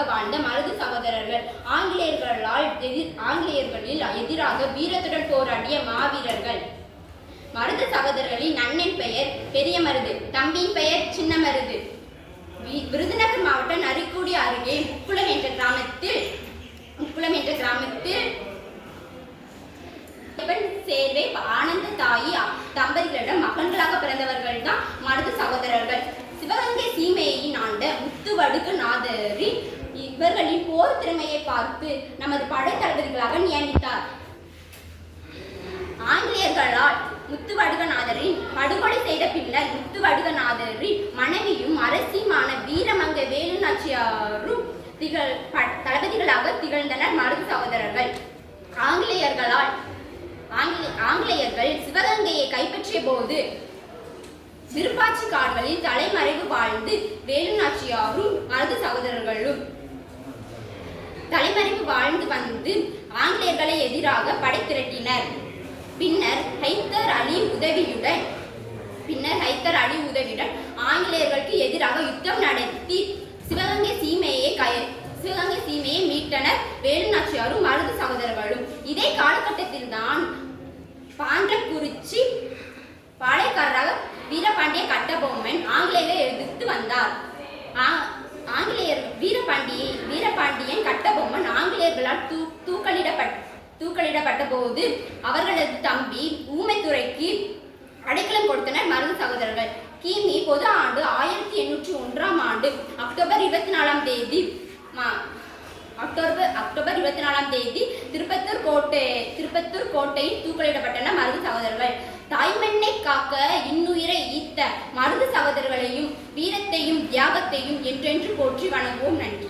தலைவர்களாக வாழ்ந்த மருது சகோதரர்கள். ஆங்கிலேயர்களில் எதிராக வீரத்துடன் போராடிய மாவீரர்கள். மருது சகோதரர்களின் அண்ணன் பெயர் பெரிய மருது, தம்பியின் பெயர் சின்ன மருது. விருதுநகர் மாவட்டம் நரிக்குடி அருகே முக்குளம் என்ற கிராமத்தில் சேர்வை ஆனந்த தாயி தம்பதிகளிடம் மகன்களாக பிறந்தவர்கள் தான் மருது சகோதரர்கள். சிவகங்கை சீமையின் ஆண்ட முத்துவடுகு நாதரின் இவர்களின் போர் திறமையை பார்த்து நமது படை தளபதிகளாக நியமித்தார். ஆங்கிலேயர்களால் முத்துவடுகநாதரின் படுகொலை செய்த பின்னர் முத்துவடுகநாதரின் மனைவியும் அரசியுமான வீரமங்கை வேலுநாச்சியாரும் தளபதிகளாக திகழ்ந்தனர் மருது சகோதரர்கள். ஆங்கிலேயர்கள் சிவகங்கையை கைப்பற்றிய போது விருப்பாட்சி காடுகளில் தலைமறைவு வாழ்ந்து வேலுநாச்சியாரும் மருது சகோதரர்களும் தலைமறைவு வாழ்ந்து வந்து ஆங்கிலேயர்களை எதிராக படை திரட்டினர். பின்னர் ஹைதர் அலி உதவியுடன் ஆங்கிலேயர்களுக்கு எதிராக யுத்தம் நடத்தி சிவகங்கை சீமையை மீட்டனர் வேலுநாச்சியாரும் மருது சகோதரர்களும். இதே காலகட்டத்தில் தான் பாண்டக்குறிச்சி பாளையக்காரராக வீரபாண்டிய கட்டபொம்மன் ஆங்கிலேயரை எதிர்த்து வந்தார். வீரபாண்டியன் கட்டபொம்மன் ஆங்கிலேயர்களால் தூக்கலிடப்பட்ட போது அவர்களது தம்பி ஊமைத்துறைக்கு அடைக்கலம் கொடுத்தனர் மருது சகோதரர்கள். கிமி பொது ஆண்டு 1801 அக்டோபர் 24 தேதி திருப்பத்தூர் கோட்டையில் தூக்கலிடப்பட்டனர் மருது சகோதரர்கள். தாய்மண்ணை காக்க இன்னுயிரை ஈத்த மருது சகோதரர்களையும் வீரத்தையும் தியாகத்தையும் என்றென்று போற்றி வணங்குவோம். நன்றி.